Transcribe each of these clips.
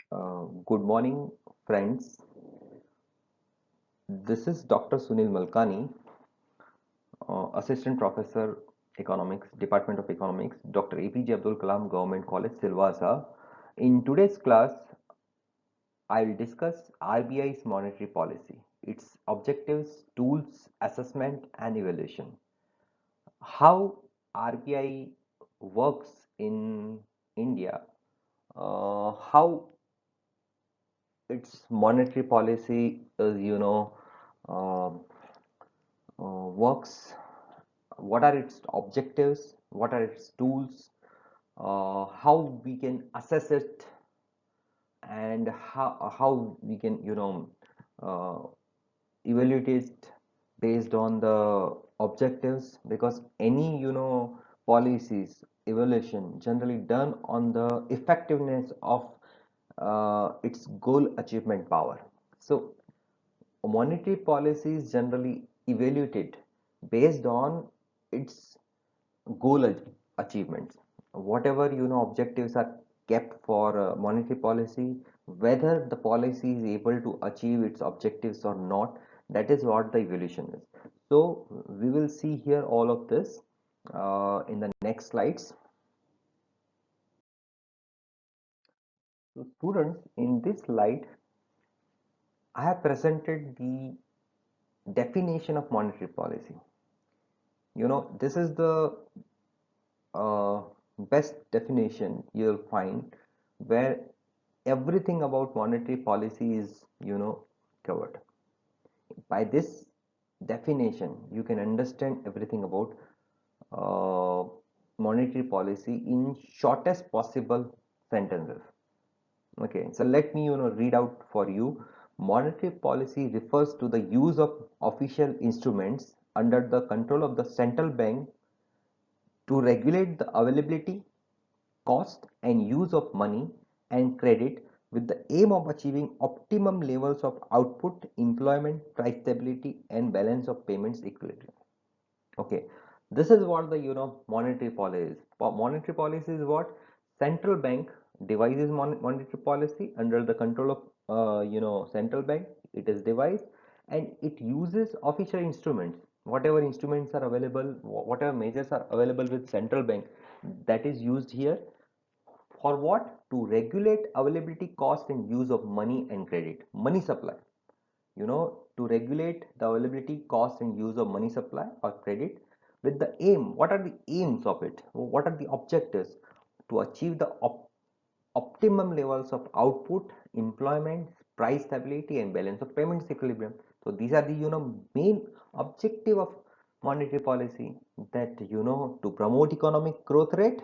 Good morning, friends. This is Dr. Sunil Malkani, Assistant Professor, Economics, Department of Economics, Dr. APJ Abdul Kalam Government College, Silvassa. In today's class, I will discuss RBI's monetary policy, its objectives, tools, assessment, and evaluation. How RBI works in India, how its monetary policy is, um, works, what are its objectives, what are its tools, how we can assess it, and how we can uh, evaluate it based on the objectives, because any policies evaluation generally done on the effectiveness of its goal achievement power. So monetary policy is generally evaluated based on its goal achievements. Whatever objectives are kept for monetary policy, whether the policy is able to achieve its objectives or not, that is what the evaluation is. So we will see here all of this in the next slides. So students, in this slide I have presented the definition of monetary policy. This is the uh, best definition you'll find, where everything about monetary policy is covered. By this definition you can understand everything about uh, monetary policy in shortest possible sentences. Okay, so let me read out for you. Monetary policy refers to the use of official instruments under the control of the central bank to regulate the availability, cost and use of money and credit, with the aim of achieving optimum levels of output, employment, price stability and balance of payments equilibrium. Okay, this is what the monetary policy is. Monetary policy is what central bank devises monetary policy under the control of central bank. It is devised and it uses official instruments. Whatever instruments are available, whatever measures are available with central bank, that is used here for what? To regulate availability, cost and use of money and credit, money supply. To regulate the availability, cost and use of money supply or credit, with the aim. What are the aims of it? What are the objectives? To achieve the optimum levels of output, employment, price stability and balance of payments equilibrium. So these are the main objective of monetary policy, that to promote economic growth rate.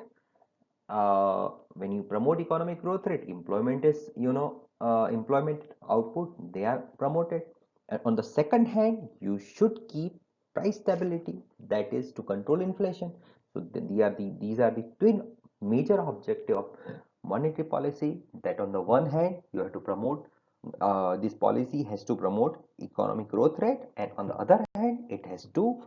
When you promote economic growth rate, employment is employment output, they are promoted. And on the second hand, you should keep price stability, that is to control inflation. So these are the twin major objective of monetary policy, that on the one hand you have to promote, this policy has to promote economic growth rate, and on the other hand it has to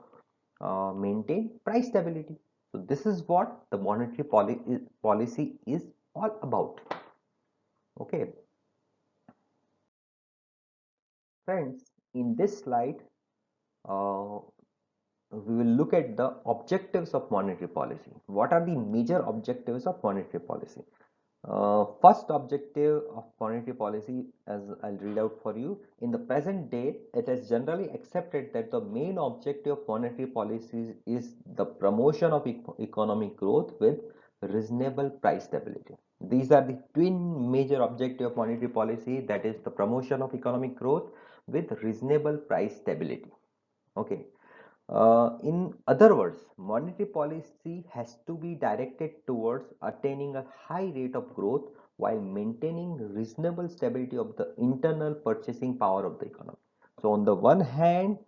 maintain price stability. So this is what the monetary policy is all about. Okay, friends, in this slide, uh, we will look at the objectives of monetary policy. What are the major objectives of monetary policy? First objective of monetary policy, as I'll read out for you, in the present day, it is generally accepted that the main objective of monetary policies is the promotion of economic growth with reasonable price stability. These are the twin major objective of monetary policy, that is the promotion of economic growth with reasonable price stability. Okay, in other words, monetary policy has to be directed towards attaining a high rate of growth while maintaining reasonable stability of the internal purchasing power of the economy. So, on the one hand,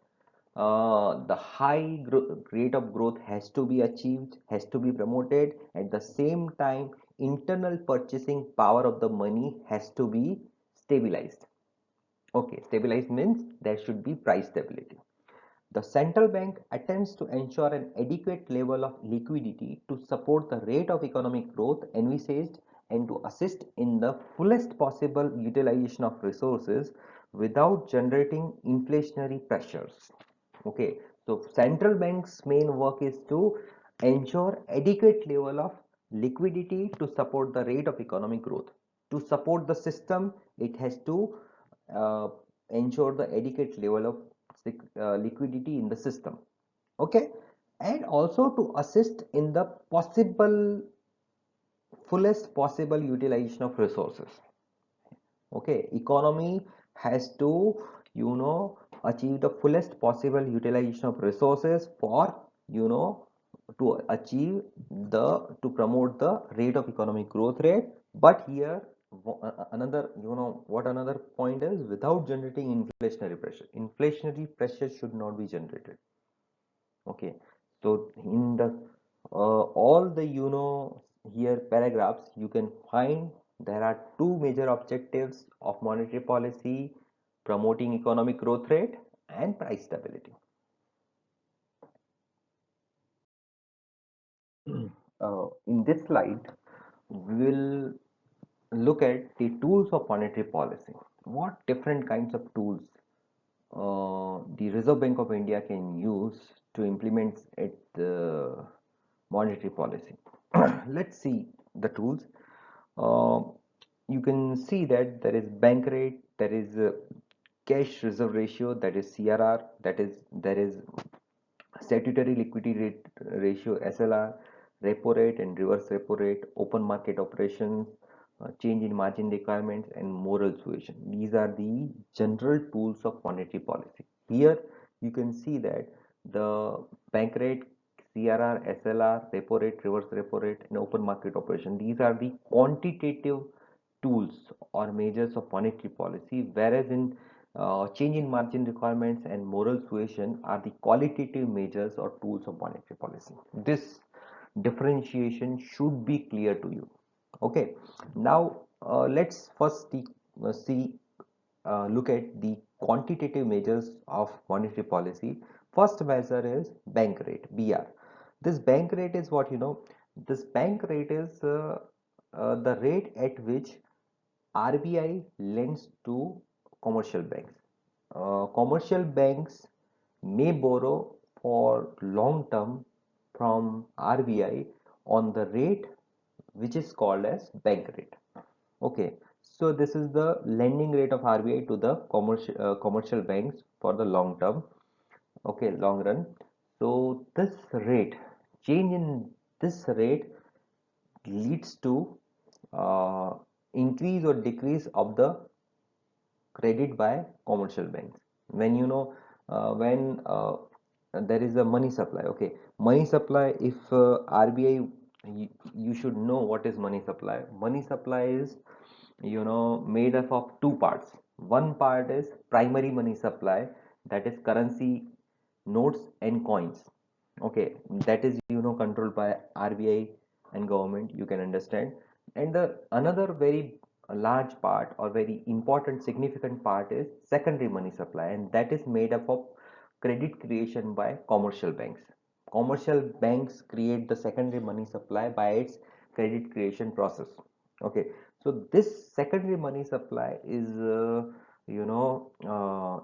the high rate of growth has to be achieved, has to be promoted. At the same time, internal purchasing power of the money has to be stabilized. Okay, stabilized means there should be price stability. The central bank attempts to ensure an adequate level of liquidity to support the rate of economic growth envisaged and to assist in the fullest possible utilization of resources without generating inflationary pressures. Okay, so central bank's main work is to ensure adequate level of liquidity to support the rate of economic growth. To support the system, it has to uh, ensure the adequate level of liquidity in the system. Okay, and also to assist in the possible fullest possible utilization of resources. Okay, economy has to, achieve the fullest possible utilization of resources for, you know to achieve the to promote the rate of economic growth rate. But here, another, what another point is, without generating inflationary pressure should not be generated. Okay, so in the all the, here paragraphs, you can find there are two major objectives of monetary policy: promoting economic growth rate and price stability. In this slide, we will look at the tools of monetary policy. What different kinds of tools the Reserve Bank of India can use to implement the monetary policy. Let's see the tools. Uh, you can see that there is bank rate, there is cash reserve ratio, that is CRR, that is there is statutory liquidity rate ratio SLR, repo rate and reverse repo rate, open market operations, change in margin requirements, and moral suasion. These are the general tools of monetary policy. Here you can see that the bank rate, CRR, SLR, repo rate, reverse repo rate, and open market operation. These are the quantitative tools or measures of monetary policy, whereas in change in margin requirements and moral suasion are the qualitative measures or tools of monetary policy. This differentiation should be clear to you. Okay, now let's first see look at the quantitative measures of monetary policy. First measure is bank rate, BR. This bank rate is what, this bank rate is the rate at which RBI lends to commercial banks. Commercial banks may borrow for long term from RBI on the rate which is called as bank rate. Okay, so this is the lending rate of RBI to the commercial banks for the long term. Okay, long run. So this rate, change in this rate leads to uh, increase or decrease of the credit by commercial banks. When, when there is a money supply. Okay, money supply, if RBI, you should know what is money supply. Money supply is, made up of two parts. One part is primary money supply, that is currency, notes and coins. Okay, that is, controlled by RBI and government, you can understand. And the another very large part or very important significant part is secondary money supply, and that is made up of credit creation by commercial banks. Commercial banks create the secondary money supply by its credit creation process. Okay, so this secondary money supply is you know uh,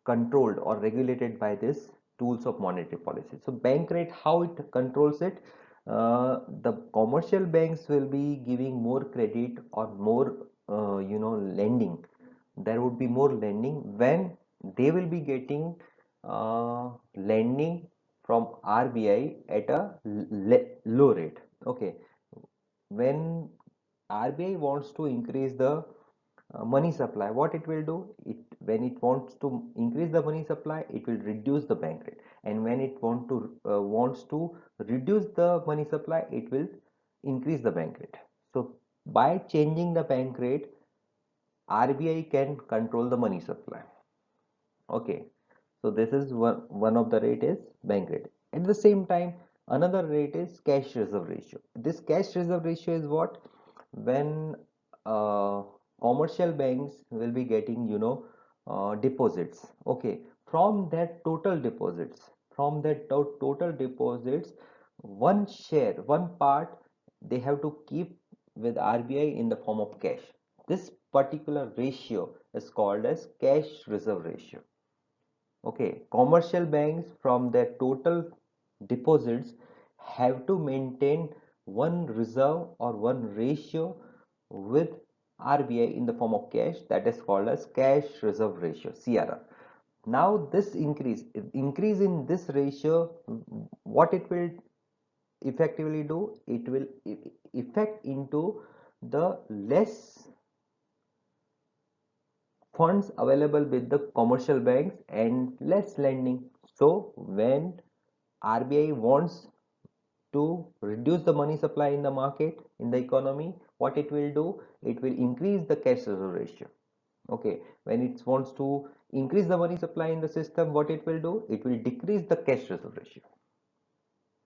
controlled or regulated by this tools of monetary policy. So bank rate, how it controls it? The commercial banks will be giving more credit or more lending. There would be more lending when they will be getting lending from RBI at a low rate. Okay, when RBI wants to increase the money supply, what it will do, it when it wants to increase the money supply, it will reduce the bank rate, and when it wants to reduce the money supply, it will increase the bank rate. So by changing the bank rate, RBI can control the money supply. Okay, so this is one of the rate is bank rate. At the same time, another rate is cash reserve ratio. This cash reserve ratio is what? When uh, commercial banks will be getting, deposits. Okay, from that total deposits, total deposits, one share, one part, they have to keep with RBI in the form of cash. This particular ratio is called as cash reserve ratio. Okay, commercial banks from their total deposits have to maintain one reserve or one ratio with RBI in the form of cash, that is called as cash reserve ratio, CRR. Now this increase in this ratio, what it will effectively do, it will effect into the less funds available with the commercial banks and less lending. So when RBI wants to reduce the money supply in the market, in the economy, what it will do, it will increase the cash reserve ratio. Okay, when it wants to increase the money supply in the system, what it will do, it will decrease the cash reserve ratio.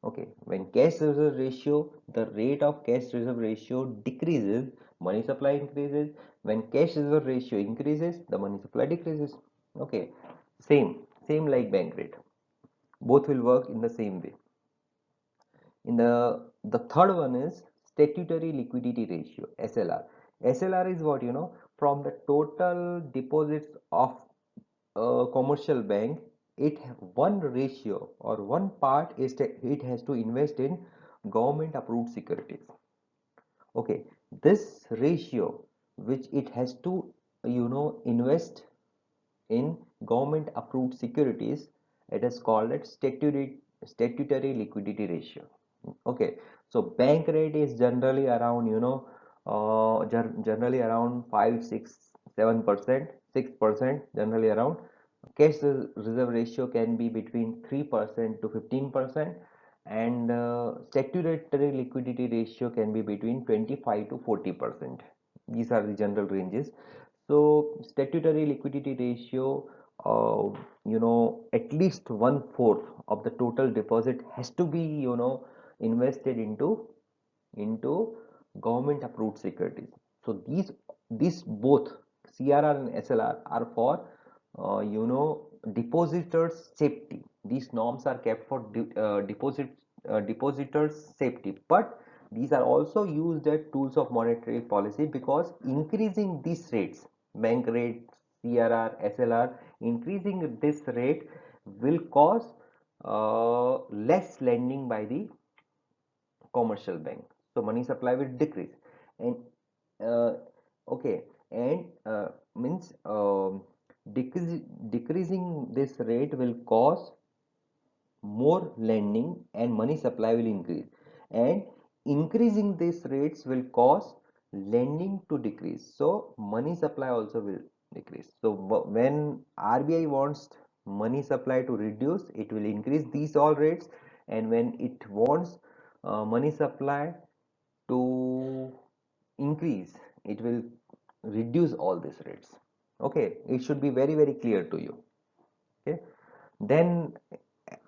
Okay, when cash reserve ratio, the rate of cash reserve ratio decreases, money supply increases. When cash reserve ratio increases, the money supply decreases. Okay, same like bank rate. Both will work in the same way. In the third one is statutory liquidity ratio, SLR. SLR is what, from the total deposits of a commercial bank, it one ratio or one part is that it has to invest in government approved securities. Okay, this ratio which it has to invest in government approved securities, it is called as statutory liquidity ratio. Okay, so bank rate is generally around generally around 5 6 7%, 6%, generally around. Cash reserve ratio can be between 3% to 15%, and statutory liquidity ratio can be between 25 to 40%. These are the general ranges. So statutory liquidity ratio, at least one fourth of the total deposit has to be, invested into government approved securities. So these both CRR and SLR are for depositors safety. These norms are kept for depositors safety, but these are also used as tools of monetary policy, because increasing these rates, bank rate, CRR, SLR, increasing this rate will cause less lending by the commercial bank, so money supply will decrease. And uh, okay, and means decreasing this rate will cause more lending and money supply will increase, and increasing these rates will cause lending to decrease, so money supply also will decrease. So when RBI wants money supply to reduce, it will increase these all rates, and when it wants money supply to increase, it will reduce all these rates. Okay, it should be very very clear to you. Okay, then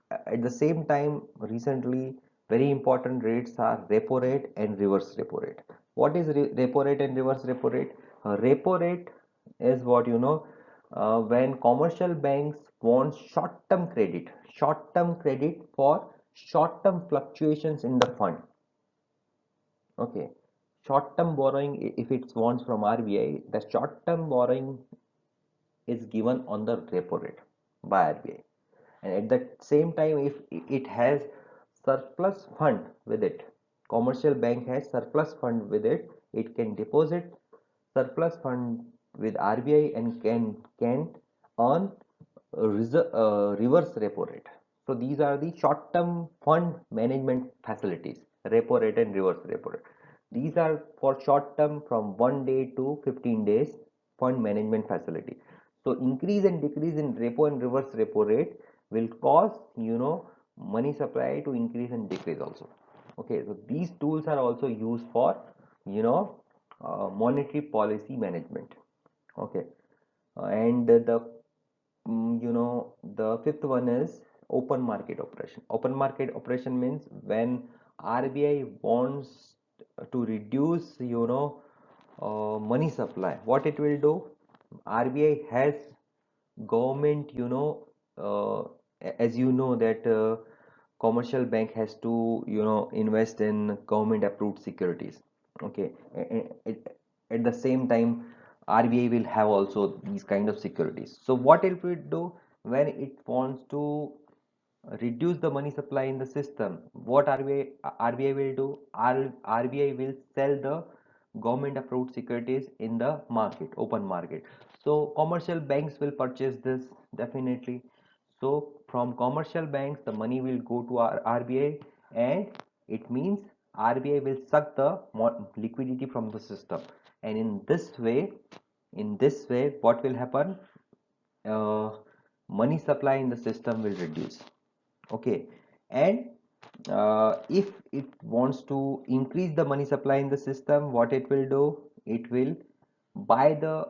at the same time, recently very important rates are repo rate and reverse repo rate. What is repo rate and reverse repo rate? Repo rate is what, when commercial banks want short term credit for short term fluctuations in the fund. Okay, short term borrowing, if it wants from RBI, the short term borrowing is given on the repo rate by RBI, and at the same time, if it has surplus fund with it, commercial bank has surplus fund with it, it can deposit surplus fund with RBI and can earn reverse repo rate. So these are the short term fund management facilities, repo rate and reverse repo rate. These are for short term from 1 day to 15 days fund management facility. So increase and decrease in repo and reverse repo rate will cause, money supply to increase and decrease also. Okay, so these tools are also used for, monetary policy management. Okay, and the fifth one is open market operation. Open market operation means when RBI wants to reduce, money supply, what it will do, RBI has government, as you know that commercial bank has to, invest in government approved securities. Okay, at the same time, RBI will have also these kind of securities. So what it will do when it wants to reduce the money supply in the system? What RBI will do? RBI will sell the government approved securities in the market, open market. So commercial banks will purchase this definitely. So from commercial banks, the money will go to RBI, and it means RBI will suck the liquidity from the system. And in this way, what will happen? Uh, Money supply in the system will reduce. Okay, and if it wants to increase the money supply in the system, what it will do? It will buy the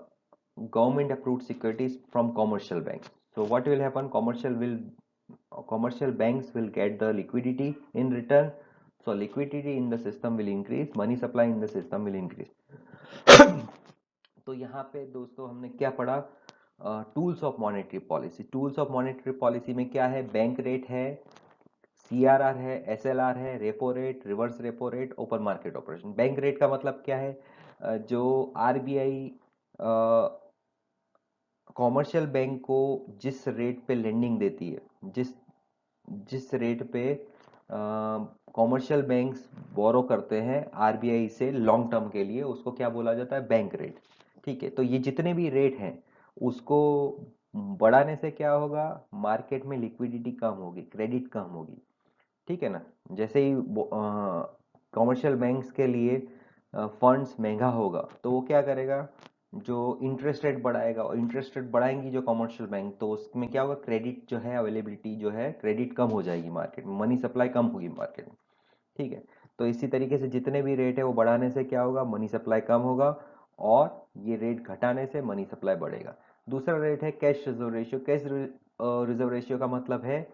government approved securities from commercial banks. So what will happen? Commercial banks will get the liquidity in return. So liquidity in the system will increase, money supply in the system will increase. तो यहाँ पे दोस्तों हमने क्या पढ़ा? Tools of monetary policy. Tools of monetary policy में क्या है? बैंक रेट है, CRR है, SLR है, repo rate, reverse repo rate, open market operation. Bank rate का मतलब क्या है? जो RBI कॉमर्शियल बैंक को जिस रेट पे लेंडिंग देती है, जिस जिस रेट पे कॉमर्शियल बैंक्स बोरो करते हैं RBI से लॉन्ग टर्म के लिए, उसको क्या बोला जाता है? Bank rate. ठीक है, तो ये जितने भी रेट हैं उसको बढ़ाने से क्या होगा? मार्केट में लिक्विडिटी कम होगी, क्रेडिट कम होगी. ठीक है ना? जैसे ही कॉमर्शियल बैंक्स के लिए फंड्स महंगा होगा तो वो क्या करेगा? जो इंटरेस्ट रेट बढ़ाएगा, और इंटरेस्ट रेट बढ़ाएंगी जो कमर्शियल बैंक, तो उसमें क्या होगा? क्रेडिट जो है, अवेलेबिलिटी जो है, क्रेडिट कम हो जाएगी मार्केट में, मनी सप्लाई कम होगी मार्केट में. ठीक है, तो इसी तरीके से जितने भी रेट है वो बढ़ाने से क्या होगा? मनी सप्लाई कम होगा, और ये रेट घटाने से मनी सप्लाई बढ़ेगा. दूसरा रेट है cash reserve ratio. Cash reserve ratio का मतलब है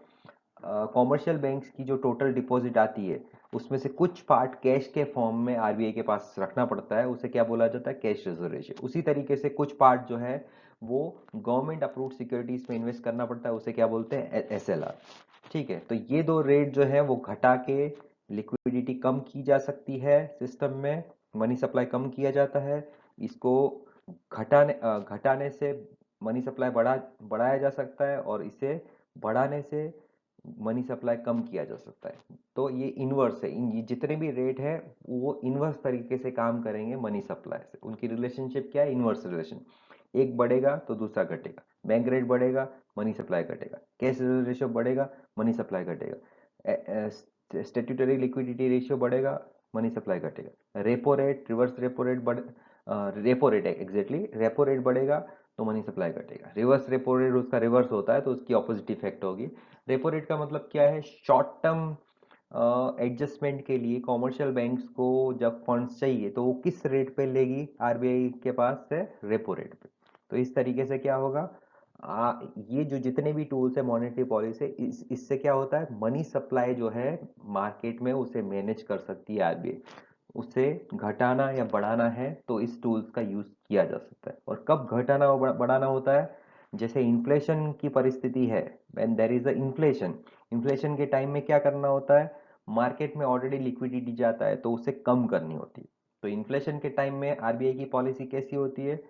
कॉमर्शियल बैंक्स की जो टोटल डिपॉजिट आती है उसमें से कुछ पार्ट कैश के फॉर्म में RBI के पास रखना पड़ता है, उसे क्या बोला जाता है? Cash reserve ratio. उसी तरीके से कुछ पार्ट जो है वो गवर्नमेंट अप्रूव्ड सिक्योरिटीज में इन्वेस्ट करना पड़ता है, उसे क्या बोलते हैं? SLR. ठीक है, तो ये दो रेट जो है वो घटा के लिक्विडिटी कम की जा सकती है सिस्टम में, मनी सप्लाई कम किया जाता है. इसको घटाने से मनी सप्लाई बढ़ाया जा सकता है, और इसे बढ़ाने से मनी सप्लाई कम किया जा सकता है. तो ये इन्वर्स है, ये जितने भी रेट है वो इन्वर्स तरीके से काम करेंगे मनी सप्लाई से. उनकी रिलेशनशिप क्या है? Inverse relation. एक बढ़ेगा तो दूसरा घटेगा. बैंक रेट बढ़ेगा, मनी सप्लाई घटेगा. कैश रेशियो बढ़ेगा, मनी सप्लाई घटेगा. स्टेट्यूटरी लिक्विडिटी रेशियो बढ़ेगा, मनी सप्लाई घटेगा. Repo rate, reverse repo rate repo rate है एग्जैक्टली, रेपो रेट बढ़ेगा तो मनी सप्लाई घटेगा. रिवर्स रेपो रेट उसका रिवर्स होता है तो उसकी ऑपोजिट इफेक्ट होगी. रेपो रेट का मतलब क्या है? शॉर्ट टर्म एडजस्टमेंट के लिए कॉमर्शियल बैंक्स को जब फंड्स चाहिए तो वो किस रेट पे लेगी RBI के पास से? रेपो रेट पे. तो इस तरीके से क्या होगा? ये जो जितने भी टूल्स है मॉनेटरी पॉलिसी, इससे क्या होता है? मनी सप्लाई जो है मार्केट में उसे मैनेज कर सकती है RBI. उसे घटाना या बढ़ाना है तो इस टूल्स का यूज किया जा सकता है. और कब घटाना और बढ़ाना होता है? जैसे इन्फ्लेशन की परिस्थिति है, when there is a inflation, inflation के टाइम में क्या करना होता है? मार्केट में ऑलरेडी लिक्विडिटी जाता है तो उसे कम करनी होती है. तो इन्फ्लेशन के टाइम में RBI की पॉलिसी कैसी होती है?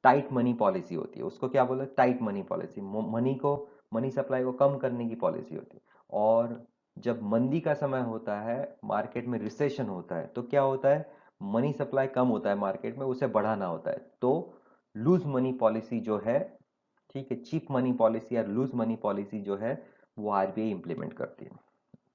टाइट मनी पॉलिसी होती है. उसको क्या बोले? Tight money policy. Money supply को कम करने की पॉलिसी होती है. और जब मंदी का समय होता है, मार्केट में रिसेशन होता है, तो क्या होता है? मनी सप्लाई कम होता है मार्केट में, उसे बढ़ाना होता है. तो लूज मनी पॉलिसी जो है, ठीक है, चीप मनी पॉलिसी या लूज मनी पॉलिसी जो है वो RBI इंप्लीमेंट करती है.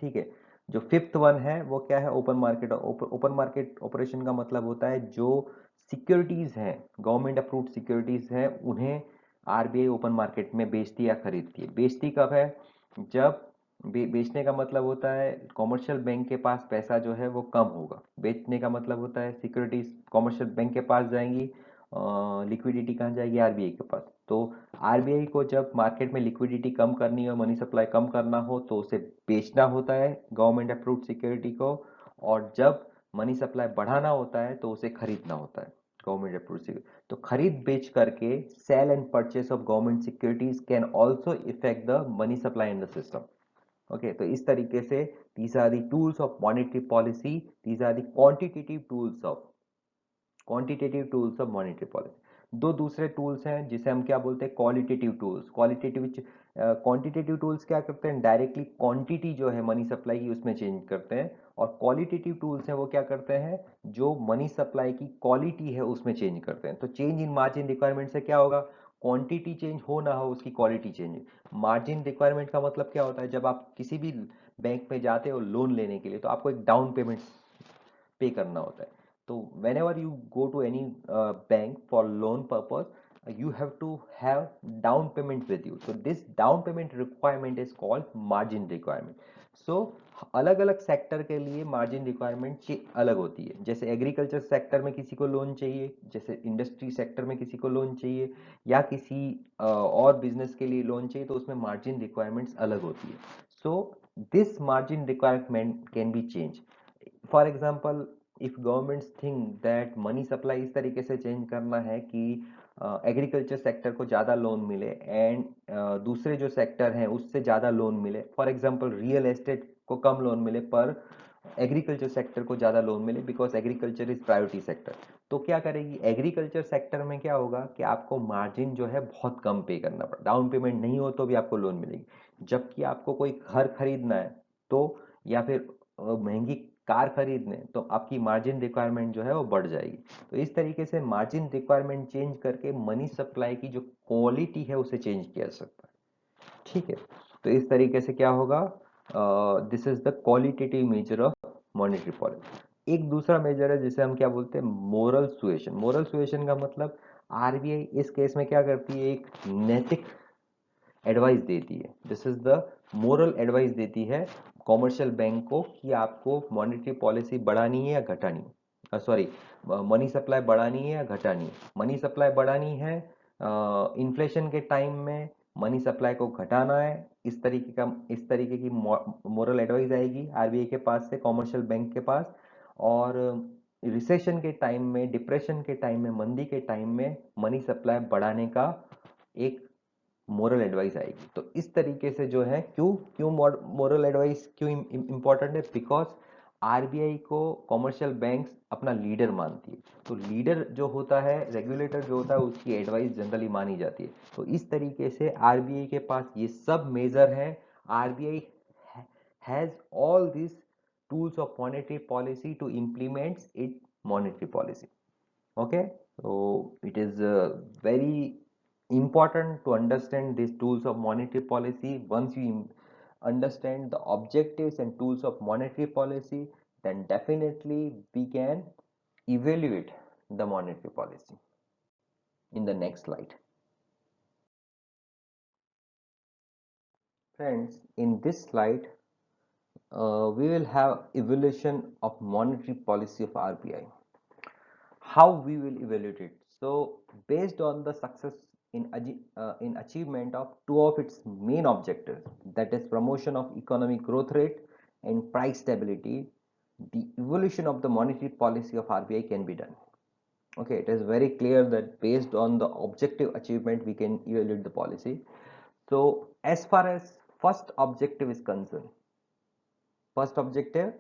ठीक है, जो फिफ्थ वन है वो क्या है? Open market. Open market operation का मतलब होता है जो सिक्योरिटीज हैं, गवर्नमेंट अप्रूव्ड सिक्योरिटीज हैं, उन्हें RBI ओपन मार्केट में बेचती या खरीदती है. बेचती कब है? जब बेचने का मतलब होता है कॉमर्शियल बैंक के पास पैसा जो है वो कम होगा. बेचने का मतलब होता है सिक्योरिटीज कॉमर्शियल बैंक के पास जाएंगी, लिक्विडिटी कहाँ जाएगी? RBI के पास. तो RBI को जब मार्केट में लिक्विडिटी कम करनी हो, मनी सप्लाई कम करना हो, तो उसे बेचना होता है गवर्नमेंट अप्रूव्ड सिक्योरिटी को. और जब मनी सप्लाई बढ़ाना होता है तो उसे खरीदना होता है गवर्नमेंट अप्रूव्ड सिक्योरिटी. तो खरीद बेच करके sale and purchase of government securities can also effect the money supply in the system. Okay, तो इस तरीके से these are the tools of monetary policy, these are the quantitative tools of monetary policy. दो दूसरे tools हैं जिसे हम क्या बोलते हैं, क्वालिटेटिव टूल्स। क्वांटिटेटिव टूल्स क्या करते हैं, डायरेक्टली क्वांटिटी जो है मनी सप्लाई की उसमें चेंज करते हैं, और क्वालिटेटिव टूल्स हैं वो क्या करते हैं, जो मनी सप्लाई की क्वालिटी है उसमें चेंज करते हैं। तो चेंज इन मार्जिन रिक्वायरमेंट से क्या होगा, क्वांटिटी चेंज हो ना हो उसकी क्वालिटी चेंज। मार्जिन रिक्वायरमेंट का मतलब क्या होता है, जब आप किसी भी बैंक में जाते हो लोन लेने के लिए तो आपको एक डाउन पेमेंट पे करना होता है। तो whenever you go to any bank for loan purpose, you have to have down payment with you. So this down payment requirement is called margin requirement. So अलग अलग सेक्टर के लिए मार्जिन रिक्वायरमेंट अलग होती है। जैसे एग्रीकल्चर सेक्टर में किसी को लोन चाहिए, जैसे इंडस्ट्री सेक्टर में किसी को लोन चाहिए, या किसी और बिजनेस के लिए लोन चाहिए, तो उसमें मार्जिन रिक्वायरमेंट्स अलग होती है। So this margin requirement can be change. For example, if governments think that money supply इस तरीके से चेंज करना है कि एग्रीकल्चर सेक्टर को ज़्यादा लोन मिले एंड दूसरे जो सेक्टर हैं उससे ज़्यादा लोन मिले, फॉर एग्जांपल रियल एस्टेट को कम लोन मिले पर एग्रीकल्चर सेक्टर को ज़्यादा लोन मिले because agriculture is priority sector, तो क्या करेगी एग्रीकल्चर सेक्टर में, क्या होगा कि आपको मार्जिन जो है बहुत कम पे करना पड़ा, डाउन पेमेंट नहीं हो तो भी आपको लोन मिलेगी। जबकि आपको कोई घर खरीदना है तो, या फिर महंगी कार खरीदने, तो आपकी मार्जिन रिक्वायरमेंट जो है वो बढ़ जाएगी। तो इस तरीके से मार्जिन रिक्वायरमेंट चेंज करके मनी सप्लाई की जो क्वालिटी है उसे चेंज किया जा सकता है। ठीक है, तो इस तरीके से क्या होगा, this is the qualitative measure of monetary policy. एक दूसरा मेजर है जिसे हम क्या बोलते हैं, मोरल सुएशन। मोरल सुएशन का मतलब आरबीआई इस केस में क्या करती है, एक नैतिक एडवाइस देती है। This is the moral advice देती है कॉमर्शियल बैंक को कि आपको मॉनेटरी पॉलिसी बढ़ानी है या घटानी है, सॉरी मनी सप्लाई बढ़ानी है या घटानी है। मनी सप्लाई बढ़ानी है इन्फ्लेशन के टाइम में, मनी सप्लाई को घटाना है, इस तरीके की मोरल एडवाइस आएगी आरबीआई के पास से कॉमर्शियल बैंक के पास। और रिसेशन के टाइम में, डिप्रेशन के टाइम में, मंदी के टाइम में मनी सप्लाई बढ़ाने का एक मोरल एडवाइस आएगी। तो इस तरीके से जो है, क्यों क्यों मोरल एडवाइस क्यों इंपॉर्टेंट है, बिकॉज आरबीआई को कॉमर्शियल बैंक्स अपना लीडर मानती है। तो लीडर जो होता है, रेगुलेटर जो होता है, उसकी एडवाइस जनरली मानी जाती है। तो इस तरीके से आरबीआई के पास ये सब मेजर है। RBI has all this tools of monetary policy to implement its monetary policy. Okay, so it is very important to understand these tools of monetary policy. Once you understand the objectives and tools of monetary policy, then definitely we can evaluate the monetary policy. In the next slide, friends, in this slide we will have evaluation of monetary policy of RBI. How we will evaluate it? So based on the success in achievement of two of its main objectives, that is promotion of economic growth rate and price stability, the evolution of the monetary policy of RBI can be done. Okay, it is very clear that based on the objective achievement we can evaluate the policy. So as far as first objective is concerned, first objective,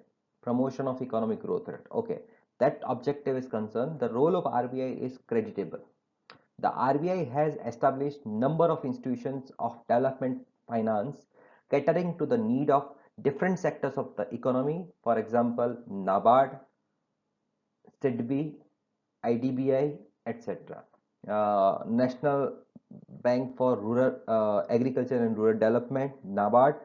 promotion of economic growth rate. Okay, that objective is concerned, the role of RBI is creditable. The RBI has established number of institutions of development finance catering to the need of different sectors of the economy. For example, NABARD, SIDBI, IDBI, etc. National Bank for Rural Agriculture and Rural Development, NABARD,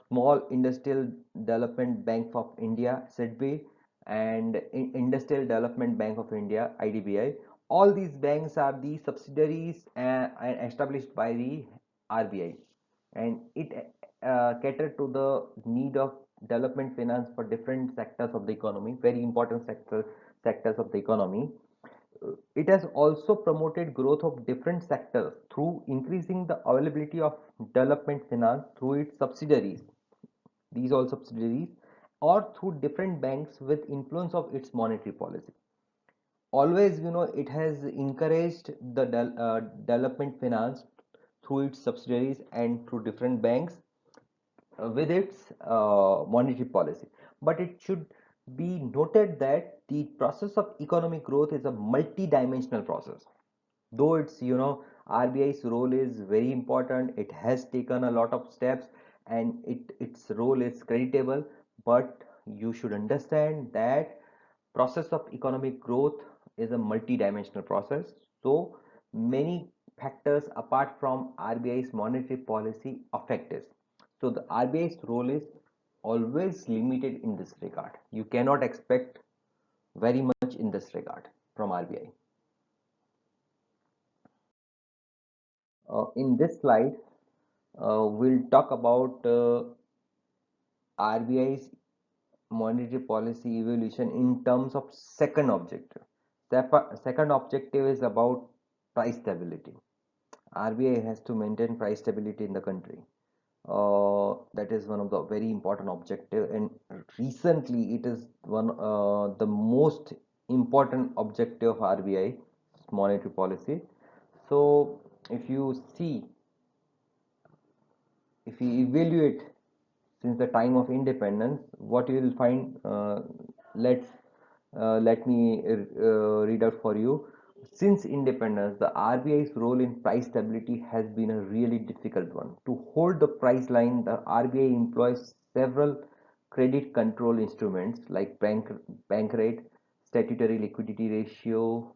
Small Industrial Development Bank of India, SIDBI, and Industrial Development Bank of India, IDBI. All these banks are the subsidiaries and established by the RBI, and it cater to the need of development finance for different sectors of the economy, very important sectors of the economy. It has also promoted growth of different sectors through increasing the availability of development finance through its subsidiaries, these all subsidiaries, or through different banks with influence of its monetary policy. Always, it has encouraged the development finance through its subsidiaries and through different banks. with its monetary policy. But it should be noted that the process of economic growth is a multi-dimensional process. Though it's, RBI's role is very important, it has taken a lot of steps, and its role is creditable, but you should understand that process of economic growth is a multi-dimensional process. So many factors apart from RBI's monetary policy affect this. So the RBI's role is always limited in this regard. You cannot expect very much in this regard from RBI. In this slide, we'll talk about RBI's monetary policy evolution in terms of second objective. Second objective is about price stability. RBI has to maintain price stability in the country. That is one of the very important objective, and recently it is one the most important objective of RBI monetary policy. So if you see, if you evaluate since the time of independence, what you will find, let me read out for you. Since independence, the RBI's role in price stability has been a really difficult one. To hold the price line, the RBI employs several credit control instruments like bank rate, statutory liquidity ratio,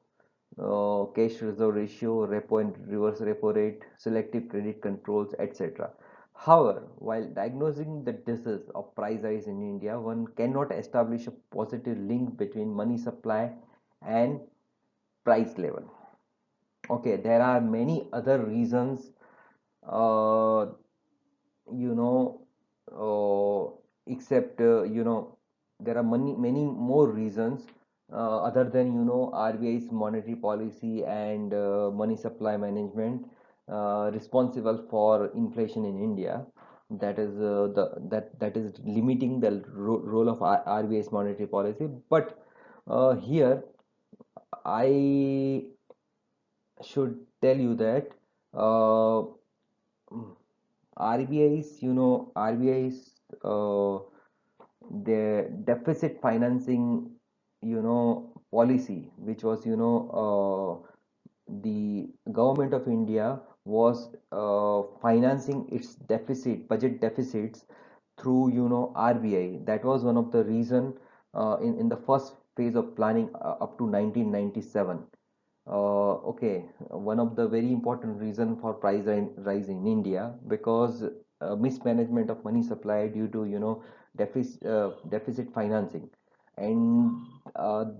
cash reserve ratio, repo and reverse repo rate, selective credit controls, etc. However, while diagnosing the disease of price rise in India, one cannot establish a positive link between money supply and price level. Okay, there are many other reasons, uh, you know, except, there are many more reasons other than, RBI's monetary policy and money supply management responsible for inflation in India. That is that is limiting the role of RBI's monetary policy. But here I should tell you that uh, RBI's the deficit financing, policy, which was, the government of India was financing its budget deficits through, RBI. That was one of the reason in the first phase of planning up to 1997. Okay, one of the very important reason for rise in India, because mismanagement of money supply due to, deficit financing, and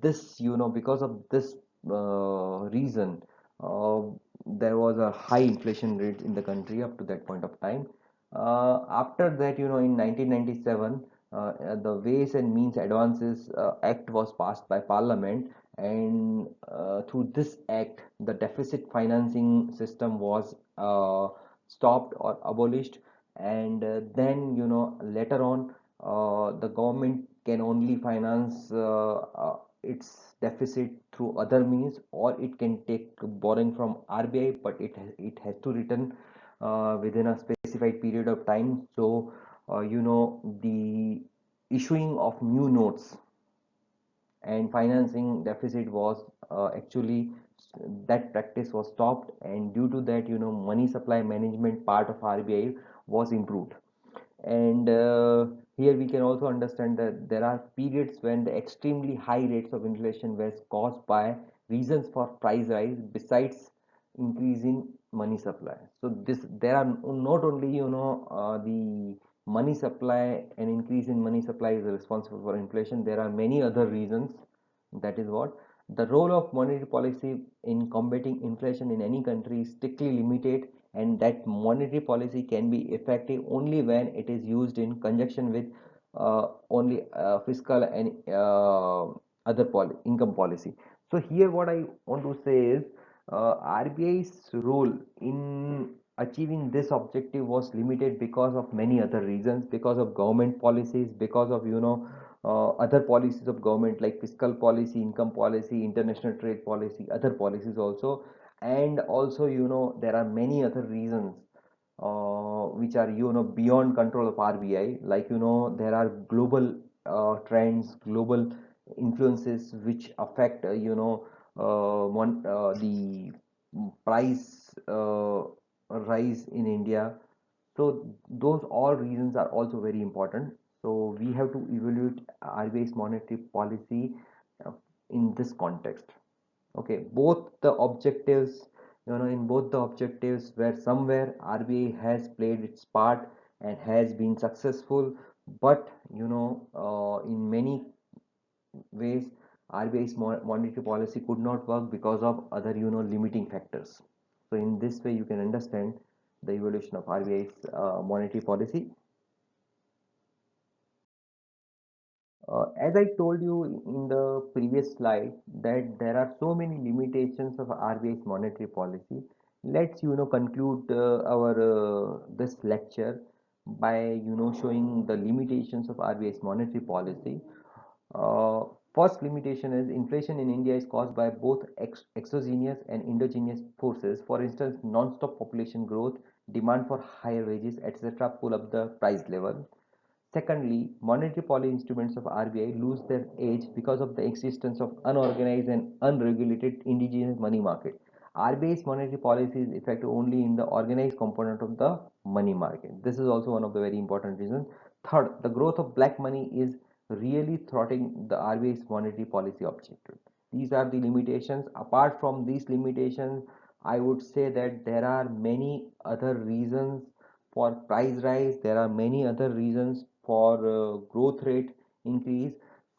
this, because of this reason, uh, there was a high inflation rate in the country up to that point of time. After that, in 1997, the Ways and Means Advances Act was passed by Parliament, and through this act, the deficit financing system was stopped or abolished. And then, later on, the government can only finance its deficit through other means, or it can take borrowing from RBI, but it has to return within a specified period of time. So, the issuing of new notes and financing deficit was actually, that practice was stopped, and due to that, money supply management part of RBI was improved. And here we can also understand that there are periods when the extremely high rates of inflation were caused by reasons for price rise besides increasing money supply. So this, there are not only, the money supply and increase in money supply is responsible for inflation. There are many other reasons. That is what the role of monetary policy in combating inflation in any country is strictly limited, and that monetary policy can be effective only when it is used in conjunction with only fiscal and other income policy. So here what I want to say is, RBI's role in achieving this objective was limited because of many other reasons, because of government policies, because of, other policies of government like fiscal policy, income policy, international trade policy, other policies also. And also, there are many other reasons which are beyond control of RBI. Like there are global trends, global influences which affect the price rise in India. So those all reasons are also very important. So we have to evaluate RBI's monetary policy uh, in this context. Okay, both the objectives, in both the objectives where somewhere RBI has played its part and has been successful, but in many ways RBI's monetary policy could not work because of other limiting factors. So in this way you can understand the evolution of RBI's monetary policy. As I told you in the previous slide that there are so many limitations of RBI's monetary policy. Let's conclude our this lecture by showing the limitations of RBI's monetary policy. Uh, First limitation is inflation in India is caused by both exogenous and endogenous forces. For instance, non-stop population growth, demand for higher wages, etc., pull up the price level. Secondly, monetary policy instruments of RBI lose their edge because of the existence of unorganized and unregulated indigenous money market. RBI's monetary policy is effective only in the organized component of the money market. This is also one of the very important reasons. Third, the growth of black money is really thwarting the RBI's monetary policy objective. These are the limitations. Apart from these limitations, I would say that there are many other reasons for price rise. There are many other reasons for growth rate increase.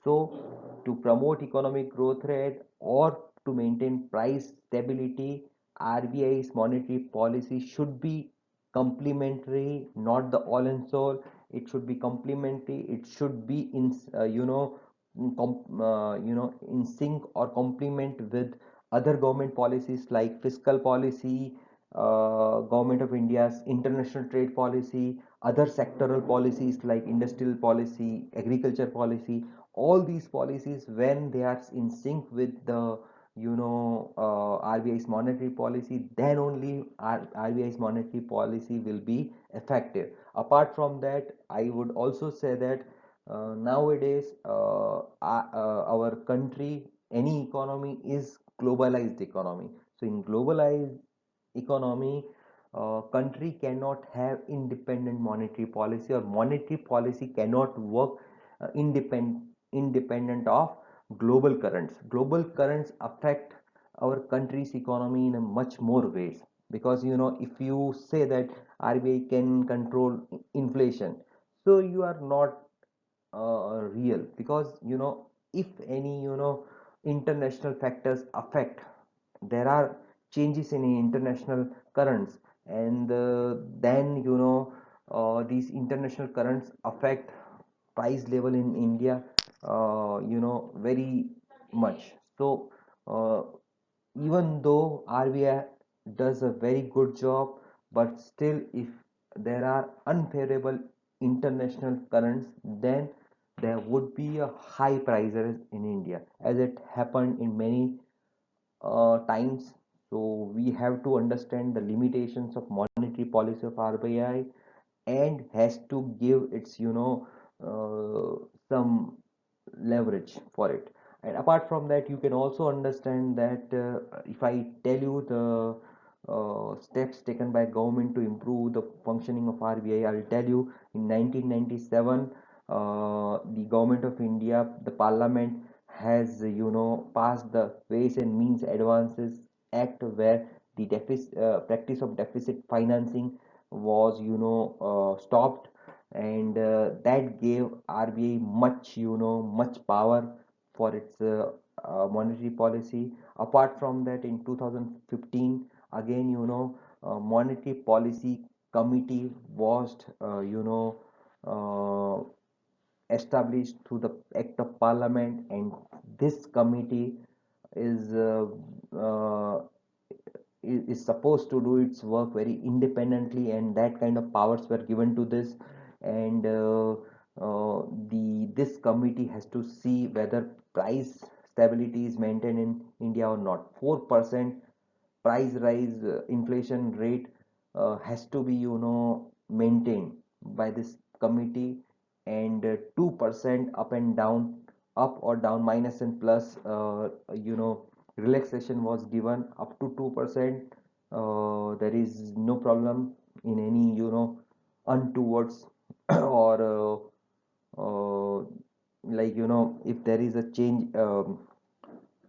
So to promote economic growth rate or to maintain price stability, RBI's monetary policy should be complementary, not the all and all. It should be complementary. It should be in in sync or complement with other government policies like fiscal policy, Government of India's international trade policy, other sectoral policies like industrial policy, agriculture policy. All these policies, when they are in sync with the RBI's monetary policy, then only RBI's monetary policy will be effective. Apart from that, I would also say that nowadays our country, any economy is globalized economy. So in globalized economy, country cannot have independent monetary policy, or monetary policy cannot work independent of global currents. Global currents affect our country's economy in a much more ways, because if you say that RBI can control inflation, so you are not real, because if any international factors affect, there are changes in international currents, and then these international currents affect price level in India very much. So uh, even though RBI does a very good job, but still if there are unfavorable international currents, then there would be a high prices in India, as it happened in many times. So we have to understand the limitations of monetary policy of RBI, and has to give its some leverage for it. And apart from that, you can also understand that if I tell you the steps taken by government to improve the functioning of RBI, I'll tell you in 1997, the government of India, the parliament has passed the Ways and Means Advances Act, where the practice of deficit financing was stopped, and that gave RBI much much power for its monetary policy. Apart from that, in 2015, again monetary policy committee was uh, established through the act of parliament, and this committee is uh, is supposed to do its work very independently, and that kind of powers were given to this. And the this committee has to see whether price stability is maintained in India or not. 4% price rise inflation rate has to be, maintained by this committee, and 2% up and down, up or down, minus and plus, relaxation was given up to 2%. There is no problem in any, untowards or like, if there is a change,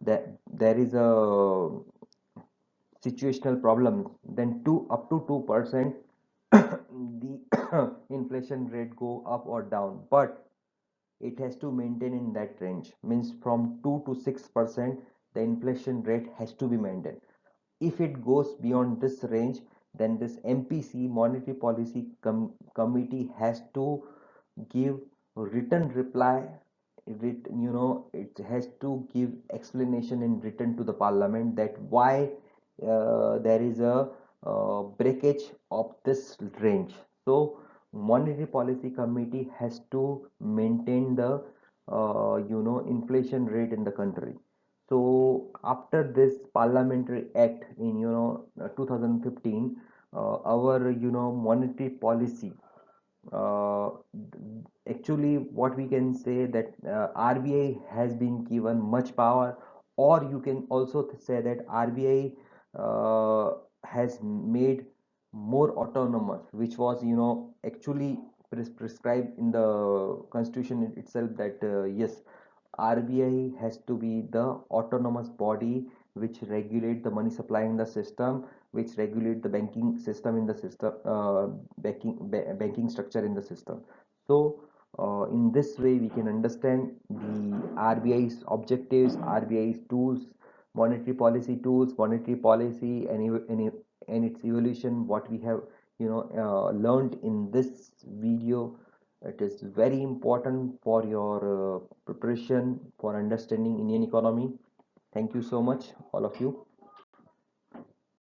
that there is a situational problem, then 2 up to 2% the inflation rate go up or down, but it has to maintain in that range, means from 2 to 6% the inflation rate has to be maintained. If it goes beyond this range, then this MPC, monetary policy committee, has to give written reply. It has to give explanation in written to the parliament that why there is a breakage of this range. So monetary policy committee has to maintain the inflation rate in the country. So after this parliamentary act in 2015, our monetary policy, uh, actually what we can say that RBI has been given much power, or you can also say that RBI has made more autonomous, which was actually prescribed in the constitution itself, that yes, RBI has to be the autonomous body which regulate the money supply in the system, which regulate the banking system in the system, banking structure in the system. So in this way we can understand the RBI's objectives, RBI's tools, monetary policy tools, monetary policy, and its evolution. What we have learned in this video, it is very important for your preparation for understanding Indian economy. Thank you so much, all of you.